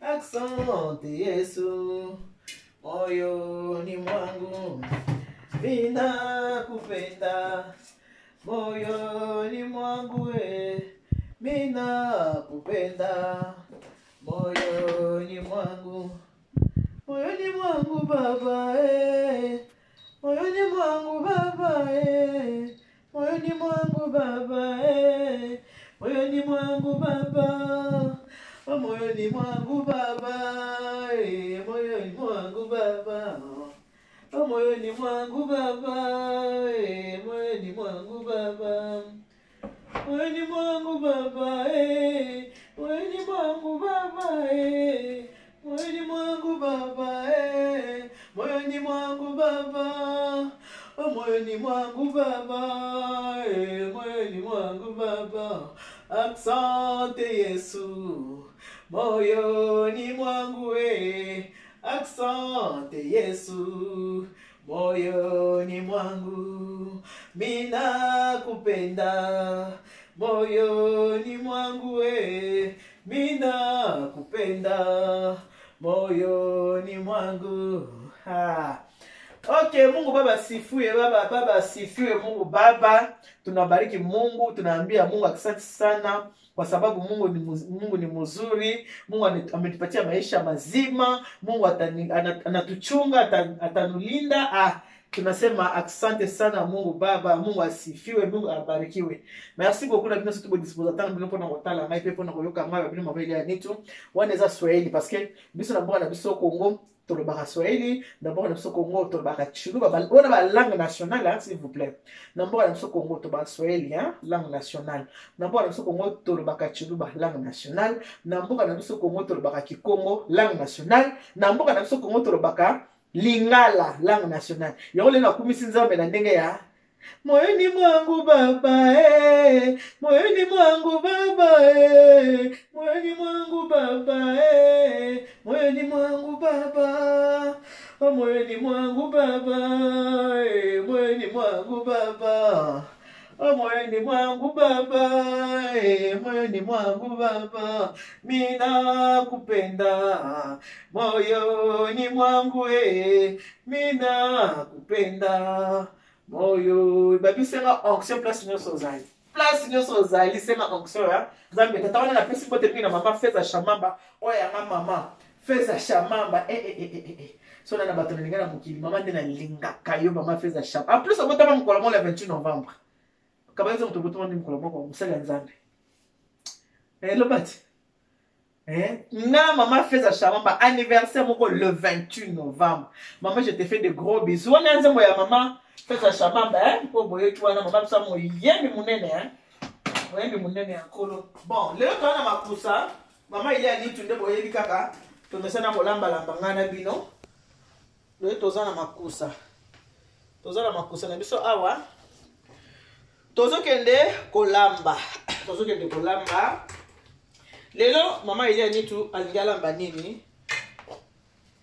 Asante Yesu, moyoni mwangu ninakupenda, moyoni mwangu ninakupenda, moyoni mwangu Baba moyoni mwangu Baba moyoni mwangu Baba moyoni mwangu Baba, oh moyoni mwangu Baba moyoni mwangu Baba, oh moyoni mwangu Baba moyoni mwangu Baba, moyoni mwangu Baba moyoni mwangu Baba moyoni mwangu Baba moyoni mwangu Baba, oh moyoni mwangu Baba moyoni mwangu Baba. Asante Yesu, moyoni mwangu asante Yesu, moyoni mwangu minakupenda, moyoni mwangu minakupenda, moyoni mwangu. Okay, Mungu Baba sifiwe, Baba sifiwe, Mungu Baba. Tunabariki Mungu, tunaambia Mungu asante sana kwa sababu Mungu ni mzuri. Mungu ametupatia maisha mazima. Mungu anatuchunga, atanulinda. Tunasema asante sana Mungu Baba. Mungu asifiwe, Mungu abarikiwe. Merci beaucoup na bino surtout disposition bino pona kotala mai pe pona koyoka mai bino mabeli ya nitu. Waneza Swahili parce que biso na bwana biso Congo tolobaka Swahili, d'abord na biso Congo tolobaka Chiluba, on a la langue nationale s'il vous plaît. D'abord na biso Congo tolobaka Swahili langue nationale. D'abord na biso Congo tolobaka Chiluba langue nationale. D'abord na biso Congo tolobaka Kikongo langue nationale. D'abord na biso Congo tolobaka Lingala langue nationale. Yango le na kumisi nzambe na ndenge ya moyoni mwangu Baba moyoni mwangu Baba moyoni mwangu Baba moyoni mwangu Baba, oh moyoni mwangu Baba moyoni mwangu Baba, oh moyoni mwangu Baba moyoni mwangu Baba, mina kupenda moyoni mwangu mina kupenda moyo. Babi senga onction place nyoso zali. Place nyoso zali senga onction ya. Zambe tatawana na pesi bote na mama feza shamamba. Oya mama feza shamamba. So na bato na lingana mukili mama ndena linga kayo mama feza shamamba. En plus on botama mukolomo le 28 novembre. Kabayezo mutobotama ndi mukolomo kwa musala nzambe. Lobati. Na maman fait sa chambre anniversaire moko le 28 novembre. Maman, je te fais de gros bisous. On a un maman fait sa chambre pour boyer toi na maman ça mo yemi munene Moyembi munene akolo. Bon, le quand na makusa, maman il a dit tunde boyer kaka. To mesana kolamba lamba ngana bino. Le tozana makusa. Tozana makusa na biso awa. Tozo kende kolamba. Tozo kende kolamba. Lelo, maman il y a ni tout alingala banini.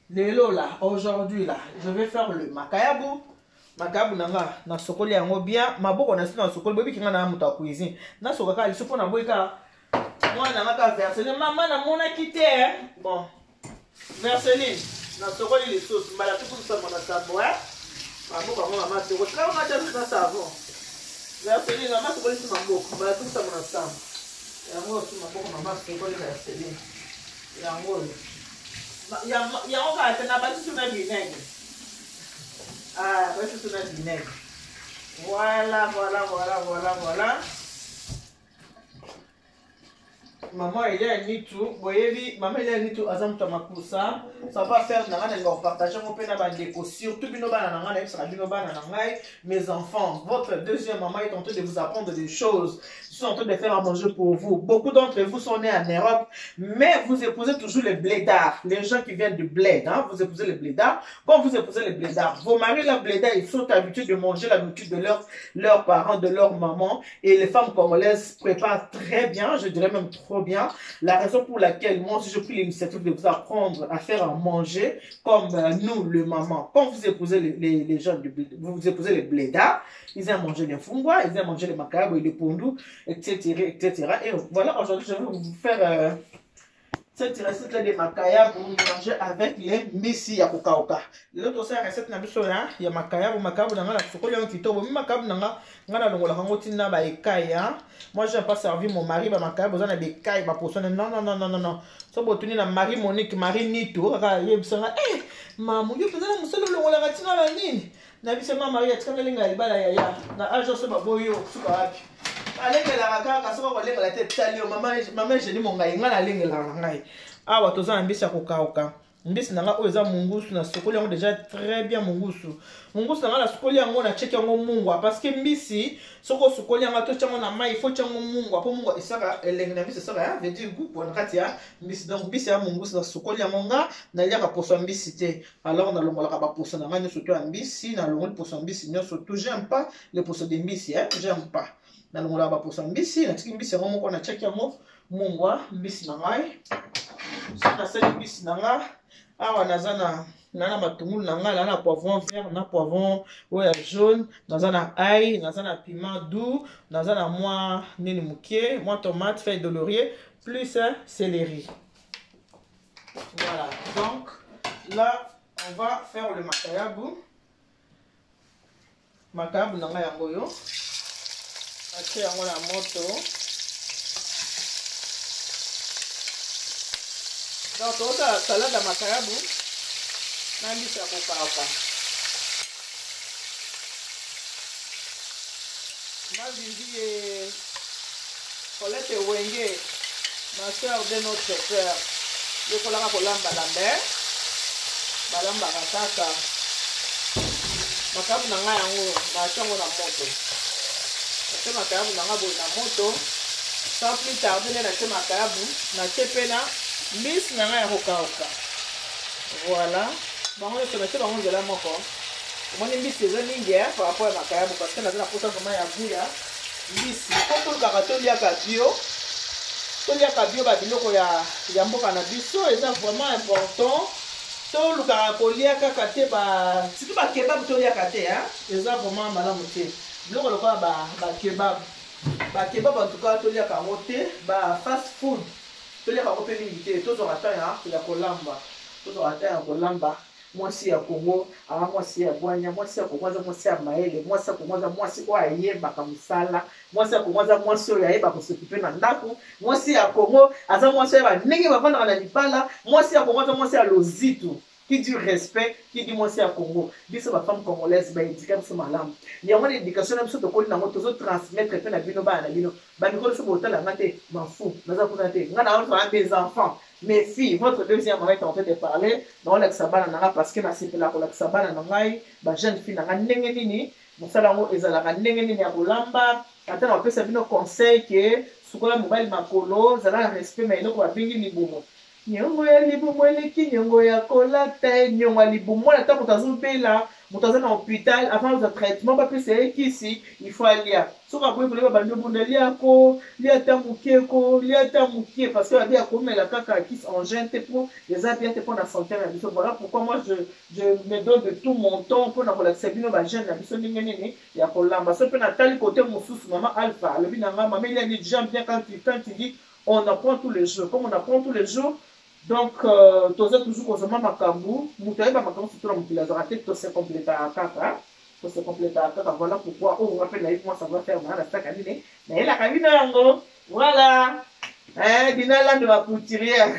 Lelo là, aujourd'hui là, je vais faire le makayabu. Makayabu nanga na sokoli yango bien. Maboko na sina sokoli bobi kinga na muta cuisine. Na sokaka li sopo na boika. Moi na maka verseline maman na mona kité. Bon. Verseline na sokoli les sauces mbala tout ça mona sabo Maboko maman te ko tra on a déjà savon. Verseline maman sokoli si maboko mbala tout ça mona sabo. Yango si maboko mama sokoli verseline. Yango yango ka tena basi tuna vinaigre. Basi tuna vinaigre. Voilà. Maman il y a ni tout, boyebi, maman il y a ni tout azam tamakusa. Ça va faire nanga nga partager mon pena ba déco surtout bino bana nanga na bino bana nanga. Mes enfants, votre deuxième maman est en train de vous apprendre des choses. Ils sont en train de faire à manger pour vous. Beaucoup d'entre vous sont nés en Europe, mais vous épousez toujours les blédards, les gens qui viennent du bled, vous épousez les blédards. Quand vous épousez les blédards, vos maris les blédards, ils sont habitués de manger la nourriture de leurs parents, de leur maman, et les femmes congolaises préparent très bien, je dirais même trop bien. La raison pour laquelle moi aussi je pris l'initiative de vous apprendre à faire à manger comme nous, le maman. Quand vous épousez les gens vous épousez les blédards, ils aiment manger les fungwa, ils aiment manger les macabres, les pondous, etc. Et voilà, aujourd'hui je vais vous faire cette recette là de makayabu mélangée avec les mbisi ya kokauka. L'autre c'est la recette na biso ya makayabu na ngala sokoli yango kitoko. Mi makayabu na ngana longola kango tina ba ekaya. Moi j'ai pas servi mon mari ba makayabu za na bekai ba poisson. Non. So botuni na Marie Monique, Marie Nito, ka yebisanga mamu yo pezana musolo longola katina la nini. Na biso Marie atikanga linga libala ya na ajo so baboyo suka wapi. Alengela kaka soko ko lengela te talio mama je ni mongai ngana lengela ngai awa toza mbisi ya kokauka mbisi nanga oyo eza mungusu na sokoli yango déjà très bien mungusu nanga na sokoli yango na check yango mungwa parce que mbisi soko sokoli yango to chango na mai faut chango mungwa po mungwa esaka elenge na mbisi esaka veut dire goût pour nakati ya mbisi donc mbisi ya mungusu na sokoli yango nga na liaka poso mbisi te alors na longola ka ba poso na ngani surtout ya mbisi na longola poso mbisi nyo surtout j'aime pas le poso de mbisi j'aime pas na longola ba poso mbisi na tiki mbisi yango moko na check yango mungwa mbisi na ngai na seli mbisi na nga awa nazana nana matungulu na nga na poivron vert na poivron oya jaune nazana ail nazana piment doux nazana moi nini mukie moi tomate feuille de laurier plus céleri. Voilà, donc là on va faire le makayabu na nga yango yo atie yango na moto. Donc toza salade ya makayabu na mbisi ya kokauka. Mazingi Colette Wenge, ma soeur de notre père, yekolaka kolamba lambe balamba kataka makayabu na ngai yango na chango na moto. Ate makayabu na ngai boye na moto sans plus tarder na te makayabu na te pena mbisi na ngai ya kokauka. Voilà, bango nyonso na te bango nzela moko omoni mbisi eza mingi par rapport ya makayabu parce que naza na posa vraimen ya goût ya mbisi po tolukaka toliaka bio babiloko ya mboka na biso eza vraiment important. Tolukaka kolia kaka te surtout bakebabu toliaka te eza vraiment malamu te biloko lokola bakebabu en tout cas toliaka yango te fast food toliaka yango mpe mingi te tozwaka temps ya kolamba mwasi ya Kongo anga mwasi ya bwanya mwasi ya Kongo aza mwasi ya maele mwasi ya Kongo aza mwasi oyo ayebaka mosala mwasi ya Kongo aza mwasi oyo ayeba kosokipe na ndako mwasi ya Kongo aza mwasi oyo ndenge bavandaka na libala mwasi ya Kongo aza mwasi ya lozitu qui dit respect qui dit mwasi ya Kongo biso ba femme congolaise ba éduquer biso malamu yango na éducation na biso tokoli nango tozo transmettre pe na bino bana na bino ba mikolo so botala ngate m'en naza kuna te ngana on des enfants. Mes filles, votre deuxième mari est en train de parler dans l'exabana nanga parce que na sepela ko l'exabana nangai ba jeune fille nanga ndenge nini mosala ngo ezalaka ndenge nini ya kolamba ata na pesa bino conseil que sukola mobile makolo zala respect mais eloko babingi libumo nyongo ya libumo eleki nyongo ya kolata nyongo ya libumo ata moto azobela moto aza na hôpital avant de traitement bapesa ekisi il faut alia soki aboyi kolela bandi obunda liako lia ta mokie parce que babi akomela kaka kisi en jeune te mpo eza bien te mpo na santé na biso. Voilà pourquoi moi je me donne de tout mon temps mpo na kolakisa bino bajeune na biso ndenge nini ya kolamba so mpe natali kote mosusu mama Alpha alobi na nga mama il dit j'aime bien quand il dit on apprend tous les jours comme on apprend tous les jours. Donc, toza toujours kozoma makambu, mutayeba makambu surtout na mokili azaka te to se compléta kaka. Voilà pourquoi on rappelle la moi ça va faire mal à ça kanine. Mais la kabine yango, voilà. Dina la de la poutirière.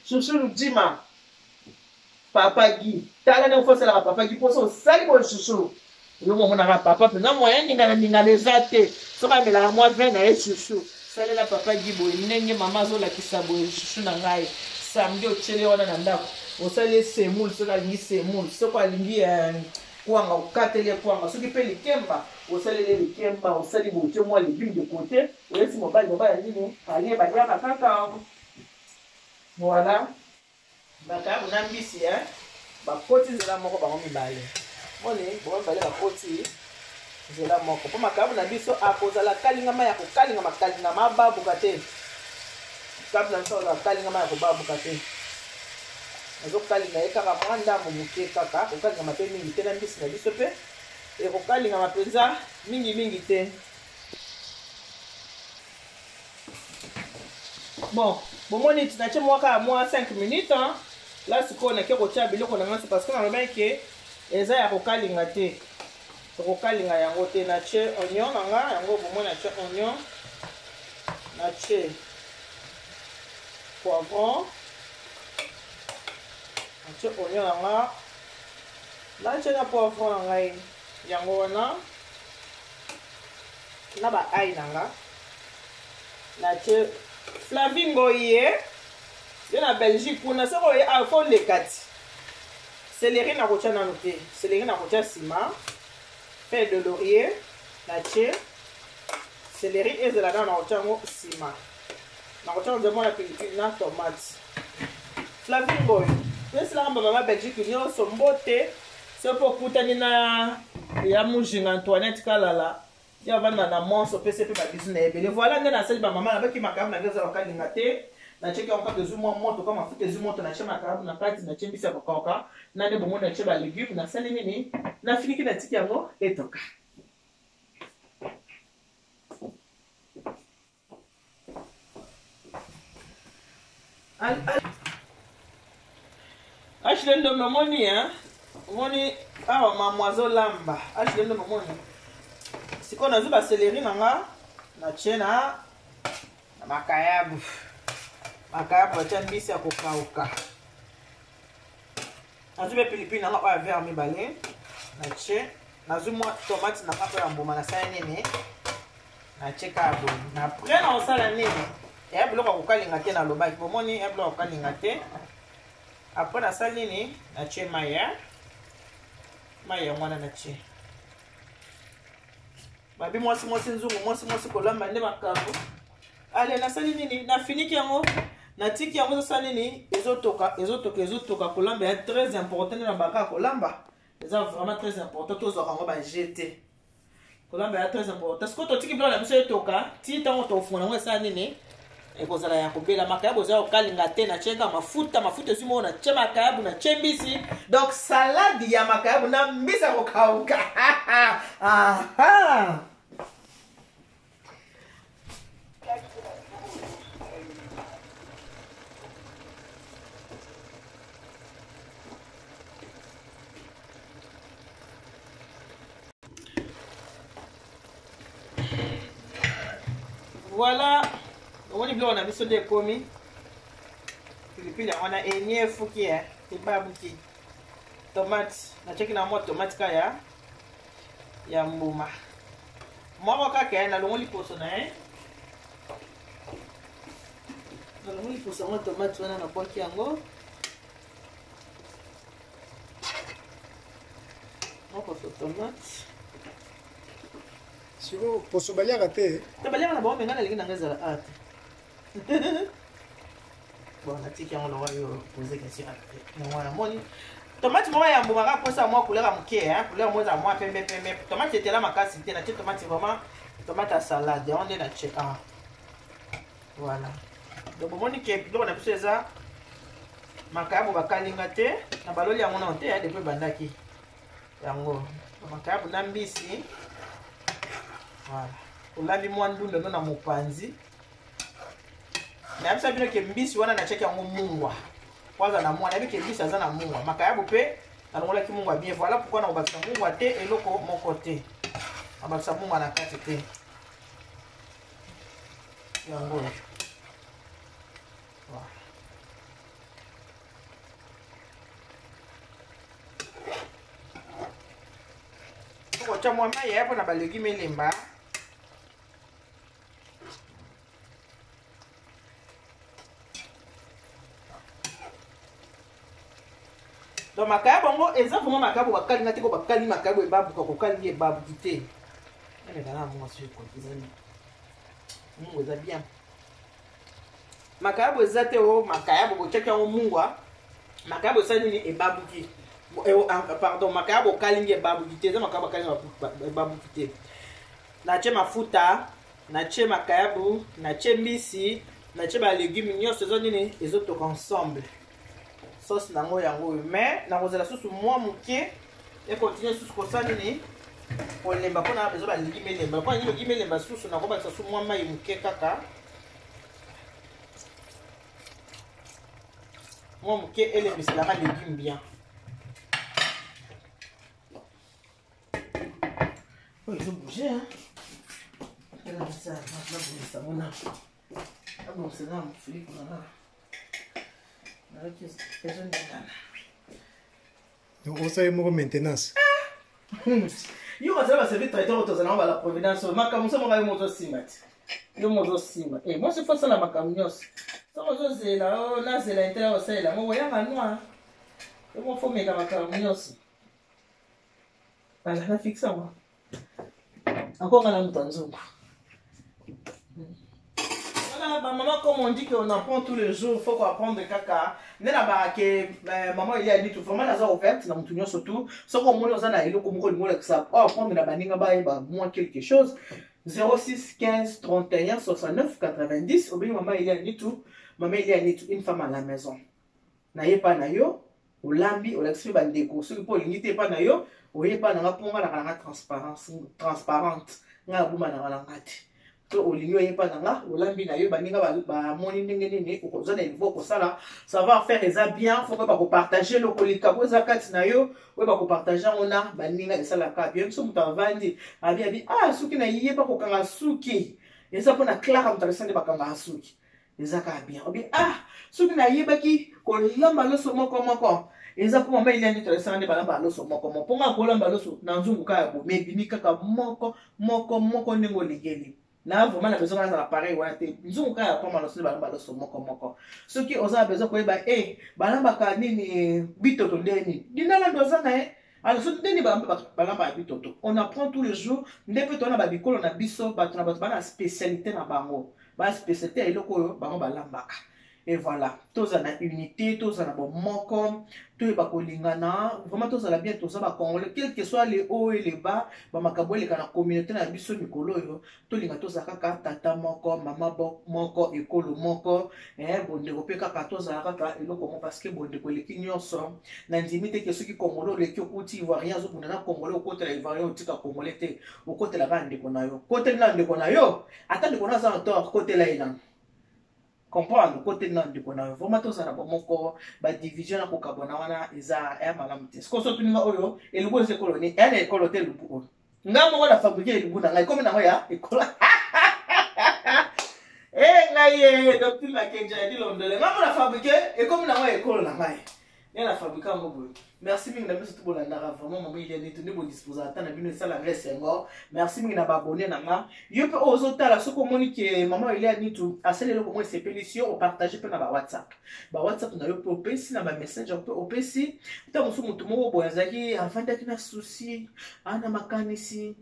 Chouchou Lujima. Papa Guy. Tala ne faut la papa Guy pour ça sali bon chouchou. Yo mo na papa pe na moyen ninga les até. So ka mela moi 20 na chouchou. Sale la papa Gibo ndenge mama zo la kisabo chouchou na ngai samedi ochele wana na ndako osale semoule soka lingi semoule soka lingi kwanga ukateli kwanga soki pe likemba osale likemba osali bote moi légume de côté oyesi mobali nini ali ba ya kaka. Voilà baka na mbisi ba koti zela moko ba mibale moni bo mbale ba koti zela moko po makabu na biso akozala kalingama ya kokalinga makalinga mababuka te kabla nso la kalingama ya kobabuka te ezokalinga ye kaka mwa ndambo moke kaka kokalingama mpe mingi te na mbisi na biso mpe ekokalingama mpenza mingi te. Bon bomoni tinache mwaka mwa 5 minutes hein. Là siko na ke kotia biloko na ngasi parce que na loba ke eza ya kokalinga te. Kokalinga yango te na che oignon nga yango bomoni na che oignon na che poivron na che oignon nga na che na poivron nga yango wana na ba ai nanga na che flavingo ye na Belgique kuna soko ye a fo le kati céleri na kocha na noté céleri na kocha sima feuille de laurier na che céleri ezela na kocha ngo sima na kocha nzemo na pilipili na tomate flavingo pesi la mama Belgique nyonso mbote sopo kutani na ya mujinga Antoinette Kalala ya vanda na monso pese pe ba bisine ebele voilà nde na sali ba mama na baki makamu na ngeza wakalinga te na cheki ya wakati zumwa moto kama mafuta zumwa moto na chema karabu na kati na chembisa kwa kauka na nde bomo na cheba legume na sali nini na finiki na tiki yango etoka Ashlendo mamoni hein moni awa mamoiseau lamba Ashlendo mamoni siko na zuba céleri nanga na chena na makayabu atia mbisi ya kokauka nazube pilipili nanga oyo vert mibale na che nazumwa tomate na kapo ya mbuma na sala nini na che kabo na après na osala nini ya biloko ya kokalinga te na lobaki bomoni ya biloko ya kokalinga te après na sala nini na che maya mwana na che babi mwasi nzungu mwasi kolamba nde makambo ale nasali nini na finiki yango na tiki yango sali nini ezotoka kolamba ya très important na baka kolamba eza vraiment très important tozo kango ba jeter kolamba ya très important siko to tiki bila biso etoka ti tango to funa ngo sali nini ekozala ya kobela makayabu za okalinga te na chenga mafuta ezimo na che makayabu na chembisi donc salade ya makayabu na mbisa kokauka aha voilà on est on a mis sur des commis pilipili on a enye fuki ya tibabuki tomate na cheki na mo tomate kaya ya mbuma mwa kaka na longo liposo na na longo liposo mo tomate wana na boki yango moko tomate siko poso baliaka te baliaka na bao menga na lingi na ngezala ate bon natiki yango lowa yo pose question ate mwana moni tomate moko ya mbuma kaka posa mwa couleur ya moke couleur mo za mwa pembe tomate etela makasi te na tie tomate vraiment tomate ya salade yango nde na che voilà donc bomoni ke biloko na biso eza makayabu bakalinga te na baloli yango na te depuis bandaki yango makayabu na mbisi voilà olambi mwa ndunda no na mopanzi na bisa bino ke mbisi wana na cheki yango mungwa kwanza na mwana bike mbisi aza na mungwa makayabu pe na longola ki mungwa bien voilà pourquoi na obakisa mungwa te eloko moko te obakisa mungwa na kati te yango voilà ko cha mwa mai hapo na balegime lemba donc makayabu ngo eza vraiment makayabu bakali ngati ko bakali makayabu ebabu ko kokali ebabu kite ene kana mo sio ko izani mungu eza bien makayabu eza te o makayabu ko cheka o mungwa makayabu eza nini ebabu ki pardon makayabu kalingi ebabu kite eza makayabu kalingi ebabu kite na che mafuta na che makayabu na che mbisi na che ba légumes nyonso eza nini ezotoka ensemble sauce nango yango mais nakozela susu mwa moke et continuer susu kosala nini kolemba mpona bezo baligime elemba mpona nini ligime elemba susu nakobakisa su mwa mai moke kaka Moi, elle est la légume bien. Oh, ils ont bougé, hein. Elle a ça, ça, mon âme. Ah bon, c'est là, mon Philippe, voilà. Donc, on sait mon maintenance. Yo, ça va servir traiteur autour la providence. Ma camusa, mon gars, mon simat. Yo, mon simat. Et moi, c'est pas ça, la macamios. Ça, moi, c'est là, on a c'est l'intérieur, c'est là. Moi, voyons à noir. Et moi, faut mettre ma macamios. Voilà, la fixe, moi. Encore un temps. Maman, comme on dit qu'on apprend tous les jours, il faut qu'on apprenne de caca. Maman, il y a dit tout vraiment la zone ouverte, dans mon tunnel surtout. Sauf qu'on m'a dit que comme on dit que ça, apprendre la baninga moins quelque chose. 06 15 31 69 90. Ou bien maman, il y a dit tout. Maman, il y a dit tout une femme à la maison. N'ayez pas nayo, ou lambi, ou l'expert bandeko. Ceux qui pour l'unité pas nayo, ou y'est pas dans la transparente. N'a pas dans la ngati. Olingo yepa nanga olambi na yo baninga ba moni ndenge nini okozana niveau ko sala ça va faire ça bien faut pas ko partager le kolika ko zakati na yo we ba ko partager ona baninga esala ka bien so mutavandi abi ah suki na yepa ko kanga suki eza pona clara mutalisande bakanga suki ezaka bien obi ah suki na yebaki ko lamba lo so moko eza pour mama ili ndito esande balamba lo so moko ponga ko lamba lo so na nzungu ka bo mebi kaka moko ndenge oligeli. Na vraiment la besoin d'un appareil ouais te nzungu ka pa maloso balamba lo so moko soki oza besoin ko eba balamba ka nini bitoto ndeni dinala ndoza na alors so ndeni balamba bitoto on apprend tous les jours ndepe to na ba bikolo na biso ba na spécialité na bango ba spécialité eloko yo bango balambaka. Et voilà, tous en a unité, tous en a bon moko, tous les bakolingana, vraiment tous en a bien tous en a congolais, quel que soit les hauts et les bas, bah makabo les kana communauté na biso mikolo yo, tous les tous a kaka tata moko, mama moko, ekolo moko, bon de repé kaka tous a kaka elo comment parce que bon de ko les kinyoso, na ndimite que ceux qui congolais les qui côté ivoirien zo kuna congolais au côté la ivoirien au tika congolais te, au côté la bande kona yo, côté na de kona yo, attends kona za tort côté la ina. Comprendre côté non de kona vraiment tous ça na bomoko ba division na kokabona wana eza ya malamu te sko so tuninga oyo elubu ze koloni ene ekolo te lubu ngamo wala fabriquer elubu na ngai comme na ya ekola ngai docteur la kenja di londole ngamo la fabriquer et comme na ekolo na ngai la fabriquer ngo. Merci mingi na biso tubolanda vraiment maman il est tenu bon disposer atana bino sala reste ngo. Merci mingi na babonné na nga yo pe ozotala soko moni ke maman il est nitu asele loko moi sepelation o partager pe na ba WhatsApp na yo pe opesi na ba messenger pe opesi ta musu mutu moko boyazaki afandaki na souci ana makanisi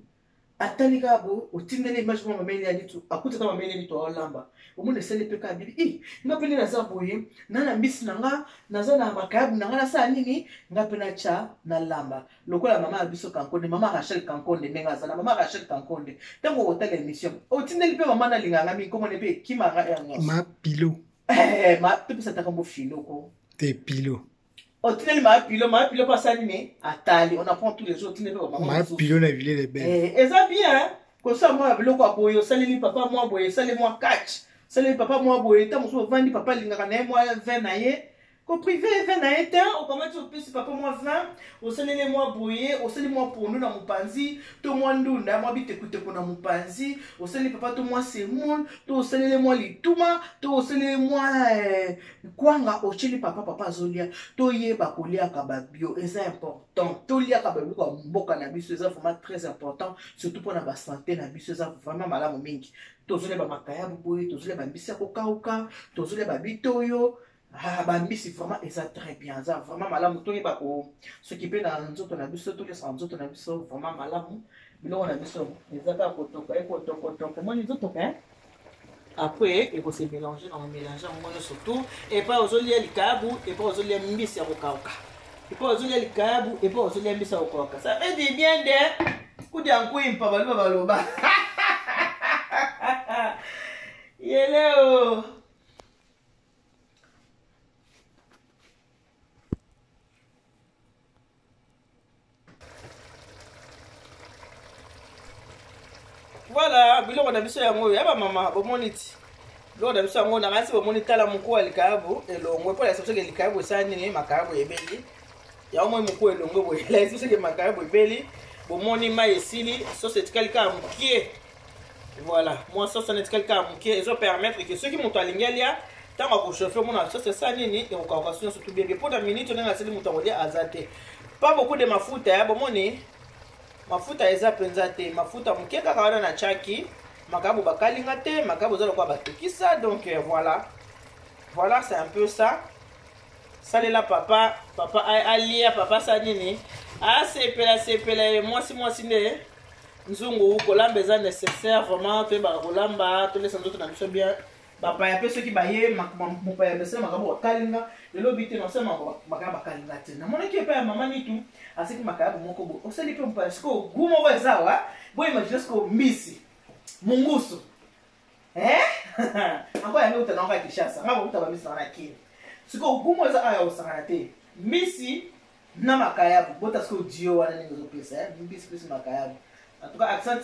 atali gabo otindele image mo maman il est nitu akuta maman il est nitu olamba omone sele pe ka bibi ngapeli na zaboye nana mbisi nanga naza na makabu nanga na sa nini ngapena cha na lamba lokola mama abiso kankonde mama Rachel kankonde menga za na mama Rachel kankonde tango otala émission otindeli pe mama na linganga mi komone pe kimanga yango ma pilo ma pe sa takambo filo ko te pilo otindeli ma pilo pas ça nini atali on apprend tous les jours otindeli pe mama ma pilo na ville les belles eza bien ko sa moi biloko aboyo saleli papa moi boye saleli moi catch. C'est le papa moi boye ta muso vandi papa lingaka na moi 20 na ye ko privé 20 na ye temps o comment tu peux papa moi 20 o selele moi boye o selele moi pondu na mupanzi to moi ndunda moi bite kute ko na mupanzi o selele papa to moi semon to o selele moi lituma to o selele moi kwanga o chili papa zolia to ye ba kolia ka ba bio c'est important to lia ka ba ko mboka na biso c'est vraiment très important surtout pour la santé na biso c'est vraiment malamu mingi. Tozole ba makaya boye tozole ba mbisi ko kauka tozole ba bitoyo ba mbisi vraiment eza très bien ça vraiment malamu to yeba ko s'occuper na nzoto na biso to les nzoto na biso vraiment malamu biloko na biso eza ka ko toka moi nzoto ka après il faut se mélanger dans mélanger en moi surtout et pas ozoli likabu et pas ozoli mbisi ko kauka et pas ozoli likabu et pas ozoli mbisi ko kauka ça fait du bien de kudia nkuimpa baloba Hello. Voilà, biloko na biso yango ya ba mama bomoniti. Lors de ça, on a rasé au monitala moko alikabo et l'ongo pour la sortie que likabo ça ni makabo ebeli. Ya mo moko elongo boye. La sortie que makabo ebeli. Bon moni ma esili so c'est quelqu'un mukie. Voilà, moi ça c'est quelqu'un mukie et ça permettre que ceux qui montent à lingalia tant que chauffer mon ça c'est ça nini et on va surtout bien pour la minute on a essayé de monter azate. Pas beaucoup de mafuta ya bon moni. Mafuta eza penza te, mafuta mukie kaka wana na chaki. Makabo bakalinga te, makabo zalo kwa batokisa donc voilà. Voilà, c'est un peu ça. Ça là papa alia papa ça nini. Ah c'est pela moi si ne. Nzungu kolamba eza nécessaire vraiment te ba kolamba tous les autres na biso bien. Papa ya pe ceux qui baye papa ya bese makabo bakalinga, le lobité non c'est makabo bakalinga te. Na mona ki pe ya mama ni tout, asiki makabo moko bo. Oseli pe mpa sko gumo bo ezawa, bo imagine sko mbisi. Mungusu. Encore yamé uta nanga kishasa. Ngaba uta bamisi na kini. Siko gumo za aya usangana te. Misi na makayabu. Bota siko dio wana ningo pesa. Mbisi pesa makayabu. Atuka accent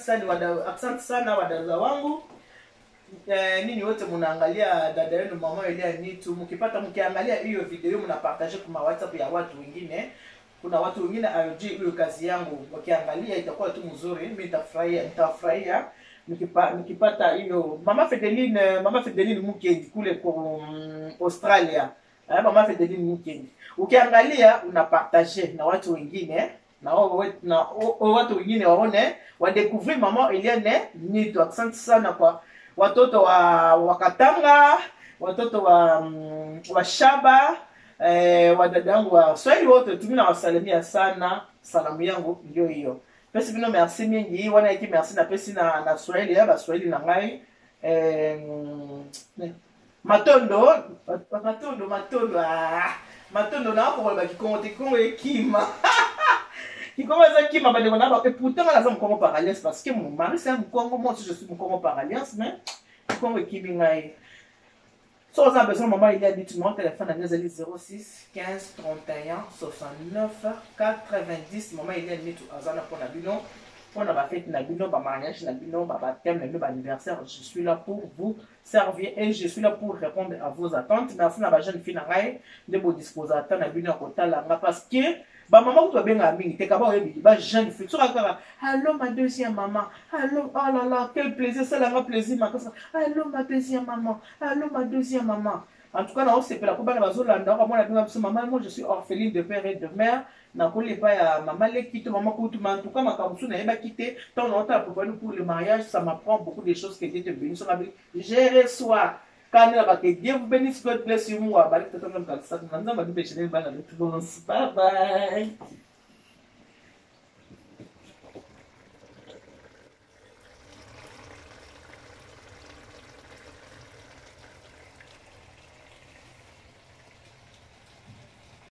sana wadaza wangu. Nini wote munaangalia dada yenu mama Elia Nitu. Mkiangalia hiyo video mnapartage kwa WhatsApp ya watu wengine. Kuna watu wengine ayojui hiyo kazi yangu. Wakiangalia itakuwa tu mzuri. Mimi nitafurahia. Nikipata hiyo mama Fedeline Mukendi kule kwa Australia. Mama Fedeline Mukendi. Ukiangalia unapartage na watu wengine na watu wengine waone wadécouvrir mama Eliane Nitu. Asante sana kwa watoto wa Katanga, watoto wa Shaba, wadada yangu wa Swahili wote tunawasalimia sana. Salamu yangu ndio hiyo. Pesi bino merci mingi wana eki merci na pesi na Swahili ya ba Swahili na ngai matondo na ko ba kikongo te kongo ekima kikongo za kima ba ndeko na ba et pourtant la zone kongo par alliance parce que mon mari c'est un kongo, moi je suis mon kongo par alliance mais kongo ekimi ngai. Si vous avez besoin, maman, il y a dit mon téléphone à 06 15 31 69 90. Maman, il y a dit tout à Zana pour Nabino. Pour la fête Nabino, ma mariage Nabino, ma baptême, ma anniversaire. Je suis là pour vous servir et je suis là pour répondre à vos attentes. Merci à ma jeune fille de vous disposer à Nabino parce que ba maman tu bien ami te kaba oyebi ba jeune fille sur akara allô ma deuxième maman allô oh là là quel plaisir ça la plaisir ma kasa allô ma deuxième maman allô ma deuxième maman. En tout cas na c'est la koba na bazolanda ko mona binga biso maman moi je suis orpheline de père et de mère na ko pas ya maman le kito maman ko tout en tout cas ma kabusu na yeba kité tant longtemps pour le mariage ça m'apprend beaucoup de choses que Dieu te bénisse sur ma vie je reçois. Quand Dieu vous bénisse, God bless you. Bye bye.